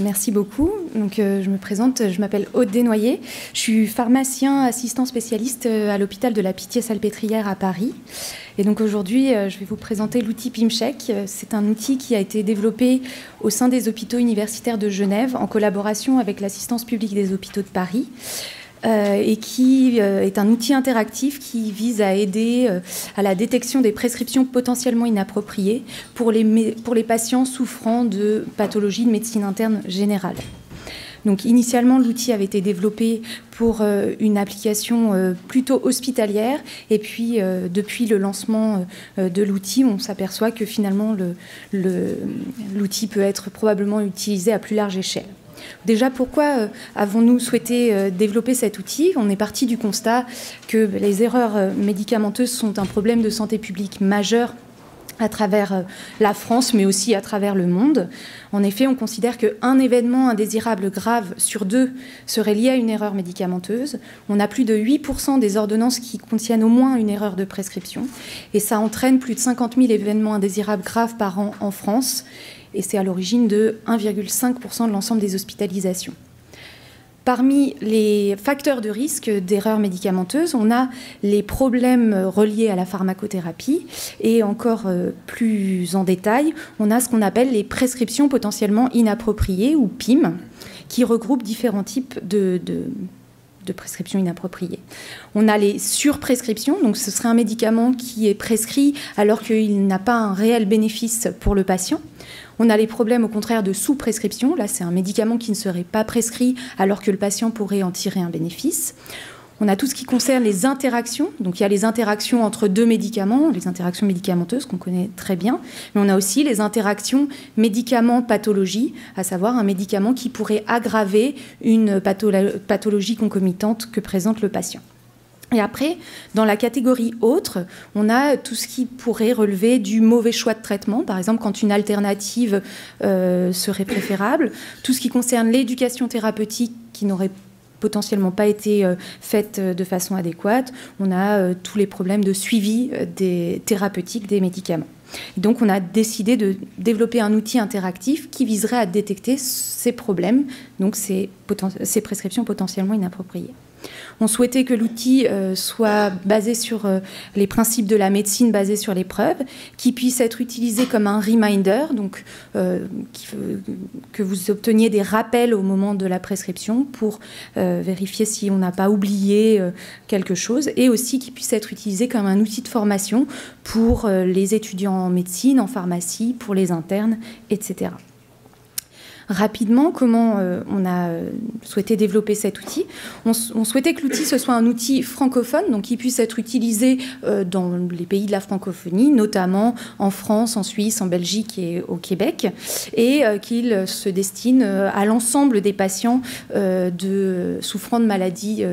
Merci beaucoup. Donc, je me présente, je m'appelle Aude Desnoyers. Je suis pharmacien assistant spécialiste à l'hôpital de la Pitié-Salpêtrière à Paris. Et donc aujourd'hui, je vais vous présenter l'outil PIMcheck. C'est un outil qui a été développé au sein des hôpitaux universitaires de Genève en collaboration avec l'assistance publique des hôpitaux de Paris. Et qui est un outil interactif qui vise à aider à la détection des prescriptions potentiellement inappropriées pour les patients souffrant de pathologies de médecine interne générale. Donc, initialement, l'outil avait été développé pour une application plutôt hospitalière. Et puis, depuis le lancement de l'outil, on s'aperçoit que finalement, l'outil peut être probablement utilisé à plus large échelle. Déjà, pourquoi avons-nous souhaité développer cet outil? On est parti du constat que les erreurs médicamenteuses sont un problème de santé publique majeur à travers la France, mais aussi à travers le monde. En effet, on considère qu'un événement indésirable grave sur 2 serait lié à une erreur médicamenteuse. On a plus de 8% des ordonnances qui contiennent au moins une erreur de prescription. Et ça entraîne plus de 50 000 événements indésirables graves par an en France. Et c'est à l'origine de 1,5% de l'ensemble des hospitalisations. Parmi les facteurs de risque d'erreurs médicamenteuses, on a les problèmes reliés à la pharmacothérapie et encore plus en détail, on a ce qu'on appelle les prescriptions potentiellement inappropriées ou PIM, qui regroupent différents types de prescriptions inappropriées. On a les surprescriptions, donc ce serait un médicament qui est prescrit alors qu'il n'a pas un réel bénéfice pour le patient. On a les problèmes au contraire de sous-prescription. Là, c'est un médicament qui ne serait pas prescrit alors que le patient pourrait en tirer un bénéfice. On a tout ce qui concerne les interactions. Donc, il y a les interactions entre 2 médicaments, les interactions médicamenteuses qu'on connaît très bien. Mais on a aussi les interactions médicament-pathologie, à savoir un médicament qui pourrait aggraver une pathologie concomitante que présente le patient. Et après, dans la catégorie autre, on a tout ce qui pourrait relever du mauvais choix de traitement, par exemple quand une alternative serait préférable, tout ce qui concerne l'éducation thérapeutique qui n'aurait potentiellement pas été faite de façon adéquate, on a tous les problèmes de suivi des thérapeutiques des médicaments. Et donc on a décidé de développer un outil interactif qui viserait à détecter ces problèmes, donc ces prescriptions potentiellement inappropriées. On souhaitait que l'outil soit basé sur les principes de la médecine basés sur les preuves, qui puisse être utilisé comme un reminder, donc que vous obteniez des rappels au moment de la prescription pour vérifier si on n'a pas oublié quelque chose, et aussi qui puisse être utilisé comme un outil de formation pour les étudiants en médecine, en pharmacie, pour les internes, etc. Rapidement, comment on a souhaité développer cet outil. On souhaitait que l'outil ce soit un outil francophone, donc qui puisse être utilisé dans les pays de la francophonie, notamment en France, en Suisse, en Belgique et au Québec, et qu'il se destine à l'ensemble des patients souffrant de maladies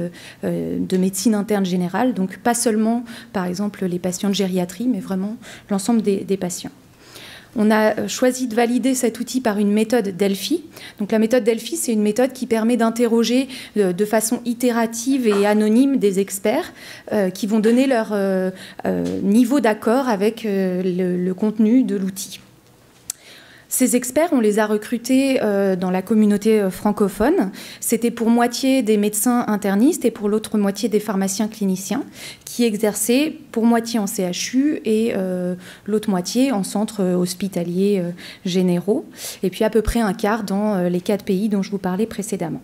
de médecine interne générale, donc pas seulement, par exemple, les patients de gériatrie, mais vraiment l'ensemble des patients. On a choisi de valider cet outil par une méthode Delphi. Donc la méthode Delphi, c'est une méthode qui permet d'interroger de façon itérative et anonyme des experts qui vont donner leur niveau d'accord avec le contenu de l'outil. Ces experts, on les a recrutés dans la communauté francophone. C'était pour moitié des médecins internistes et pour l'autre moitié des pharmaciens cliniciens qui exerçaient pour moitié en CHU et l'autre moitié en centres hospitaliers généraux. Et puis à peu près un quart dans les 4 pays dont je vous parlais précédemment.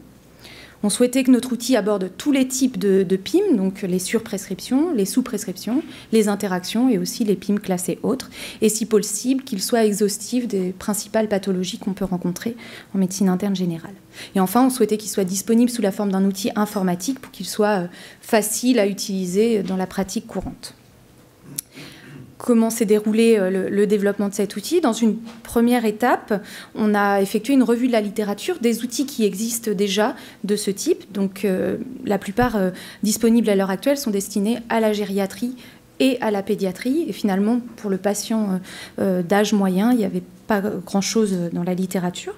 On souhaitait que notre outil aborde tous les types de PIM, donc les surprescriptions, les sous-prescriptions, les interactions et aussi les PIM classés autres, et si possible qu'il soit exhaustif des principales pathologies qu'on peut rencontrer en médecine interne générale. Et enfin, on souhaitait qu'il soit disponible sous la forme d'un outil informatique pour qu'il soit facile à utiliser dans la pratique courante. Comment s'est déroulé le développement de cet outil? Dans une première étape, on a effectué une revue de la littérature des outils qui existent déjà de ce type. Donc, la plupart disponibles à l'heure actuelle sont destinés à la gériatrie et à la pédiatrie. Et finalement, pour le patient d'âge moyen, il n'y avait pas grand-chose dans la littérature.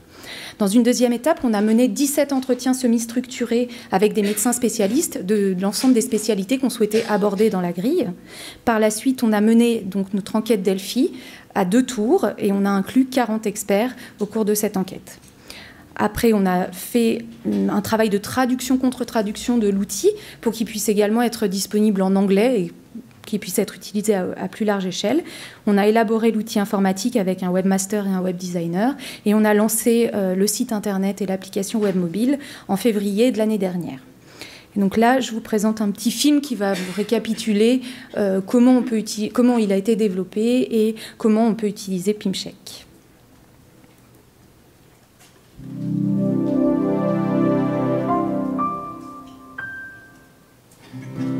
Dans une deuxième étape, on a mené 17 entretiens semi-structurés avec des médecins spécialistes de l'ensemble des spécialités qu'on souhaitait aborder dans la grille. Par la suite, on a mené donc notre enquête Delphi à 2 tours et on a inclus 40 experts au cours de cette enquête. Après, on a fait un travail de traduction-contre-traduction de l'outil pour qu'il puisse également être disponible en anglais et qu'il puisse être utilisé à plus large échelle. On a élaboré l'outil informatique avec un webmaster et un web designer et on a lancé le site internet et l'application web mobile en février de l'année dernière. Et donc là, je vous présente un petit film qui va vous récapituler comment il a été développé et comment on peut utiliser PimCheck.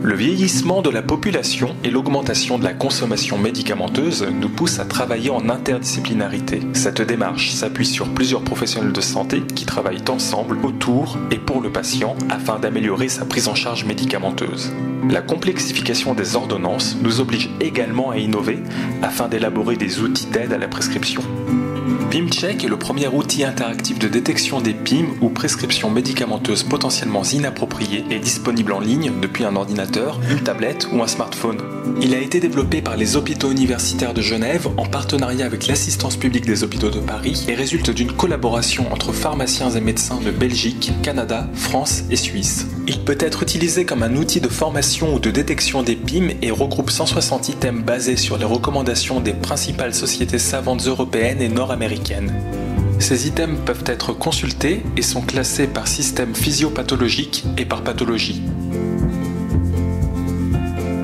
Le vieillissement de la population et l'augmentation de la consommation médicamenteuse nous poussent à travailler en interdisciplinarité. Cette démarche s'appuie sur plusieurs professionnels de santé qui travaillent ensemble autour et pour le patient afin d'améliorer sa prise en charge médicamenteuse. La complexification des ordonnances nous oblige également à innover afin d'élaborer des outils d'aide à la prescription. PimCheck est le premier outil interactif de détection des PIM ou prescriptions médicamenteuses potentiellement inappropriées et disponible en ligne depuis un ordinateur, une tablette ou un smartphone. Il a été développé par les hôpitaux universitaires de Genève en partenariat avec l'Assistance publique des hôpitaux de Paris et résulte d'une collaboration entre pharmaciens et médecins de Belgique, Canada, France et Suisse. Il peut être utilisé comme un outil de formation ou de détection des PIM et regroupe 160 items basés sur les recommandations des principales sociétés savantes européennes et nord-américaines. Ces items peuvent être consultés et sont classés par système physiopathologique et par pathologie.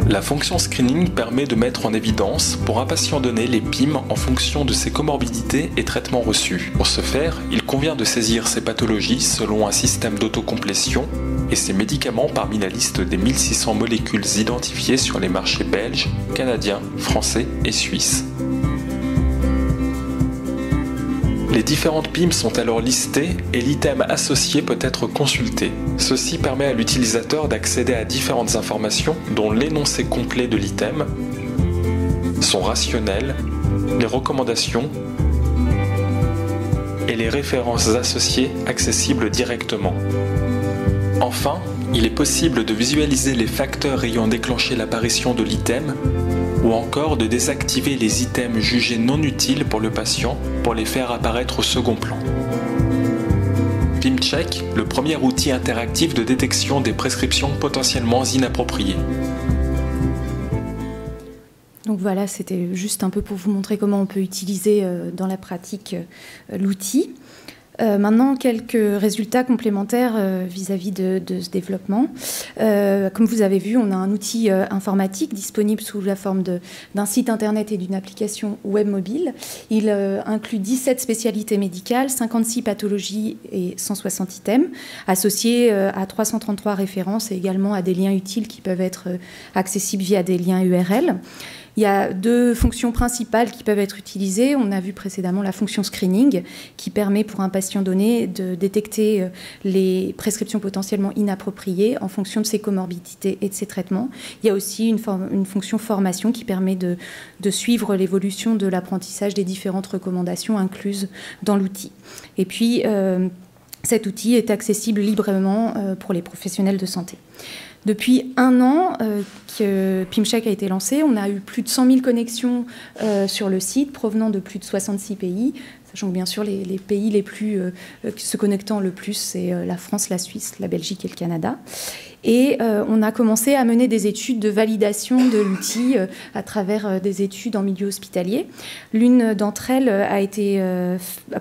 La fonction screening permet de mettre en évidence pour un patient donné les PIM en fonction de ses comorbidités et traitements reçus. Pour ce faire, il convient de saisir ces pathologies selon un système d'autocomplétion et ces médicaments parmi la liste des 1600 molécules identifiées sur les marchés belges, canadiens, français et suisses. Les différentes PIM sont alors listées et l'item associé peut être consulté. Ceci permet à l'utilisateur d'accéder à différentes informations dont l'énoncé complet de l'item, son rationnel, les recommandations et les références associées accessibles directement. Enfin, il est possible de visualiser les facteurs ayant déclenché l'apparition de l'item ou encore de désactiver les items jugés non utiles pour le patient pour les faire apparaître au second plan. PimCheck, le premier outil interactif de détection des prescriptions potentiellement inappropriées. Donc voilà, c'était juste un peu pour vous montrer comment on peut utiliser dans la pratique l'outil. Maintenant, quelques résultats complémentaires vis-à-vis de ce développement. Comme vous avez vu, on a un outil informatique disponible sous la forme d'un site internet et d'une application web mobile. Il inclut 17 spécialités médicales, 56 pathologies et 160 items, associés à 333 références et également à des liens utiles qui peuvent être accessibles via des liens URL. Il y a 2 fonctions principales qui peuvent être utilisées. On a vu précédemment la fonction screening qui permet pour un patient donné de détecter les prescriptions potentiellement inappropriées en fonction de ses comorbidités et de ses traitements. Il y a aussi une fonction formation qui permet de suivre l'évolution de l'apprentissage des différentes recommandations incluses dans l'outil. Et puis, cet outil est accessible librement pour les professionnels de santé. Depuis 1 an que PimCheck a été lancé, on a eu plus de 100 000 connexions sur le site provenant de plus de 66 pays, sachant que bien sûr les pays les plus se connectant le plus, c'est la France, la Suisse, la Belgique et le Canada. Et on a commencé à mener des études de validation de l'outil à travers des études en milieu hospitalier. L'une d'entre elles a été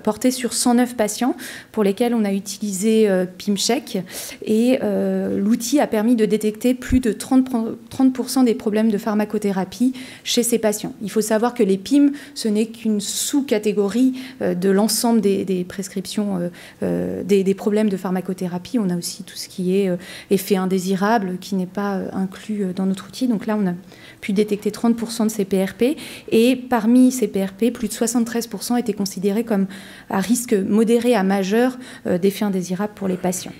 portée sur 109 patients pour lesquels on a utilisé PimCheck. Et l'outil a permis de détecter plus de 30% des problèmes de pharmacothérapie chez ces patients. Il faut savoir que les PIM, ce n'est qu'une sous-catégorie de l'ensemble des prescriptions, des problèmes de pharmacothérapie. On a aussi tout ce qui est effet indésirable qui n'est pas inclus dans notre outil. Donc là, on a pu détecter 30% de ces PRP. Et parmi ces PRP, plus de 73% étaient considérés comme à risque modéré à majeur d'effets indésirables pour les patients.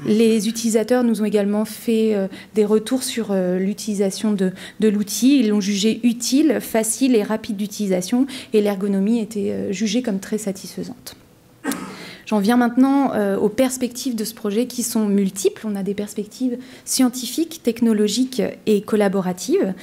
Les utilisateurs nous ont également fait des retours sur l'utilisation de l'outil. Ils l'ont jugé utile, facile et rapide d'utilisation, et l'ergonomie était jugée comme très satisfaisante. J'en viens maintenant aux perspectives de ce projet qui sont multiples. On a des perspectives scientifiques, technologiques et collaboratives.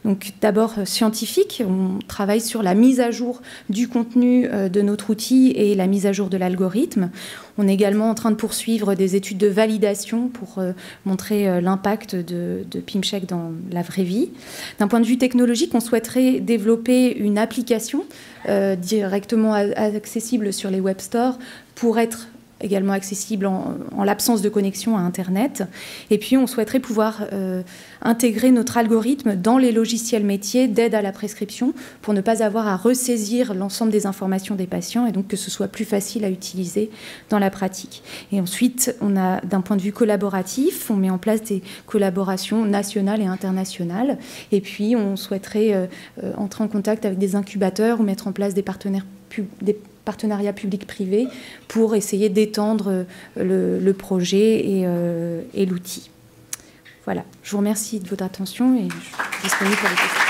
Donc d'abord scientifique, on travaille sur la mise à jour du contenu de notre outil et la mise à jour de l'algorithme. On est également en train de poursuivre des études de validation pour montrer l'impact de PimCheck dans la vraie vie. D'un point de vue technologique, on souhaiterait développer une application directement accessible sur les web stores pour être également accessible en l'absence de connexion à Internet. Et puis, on souhaiterait pouvoir intégrer notre algorithme dans les logiciels métiers d'aide à la prescription pour ne pas avoir à ressaisir l'ensemble des informations des patients et donc que ce soit plus facile à utiliser dans la pratique. Et ensuite, on a, d'un point de vue collaboratif, on met en place des collaborations nationales et internationales. Et puis, on souhaiterait entrer en contact avec des incubateurs ou mettre en place des partenariats publics-privés pour essayer d'étendre le projet et l'outil. Voilà, je vous remercie de votre attention et je suis disponible pour les questions.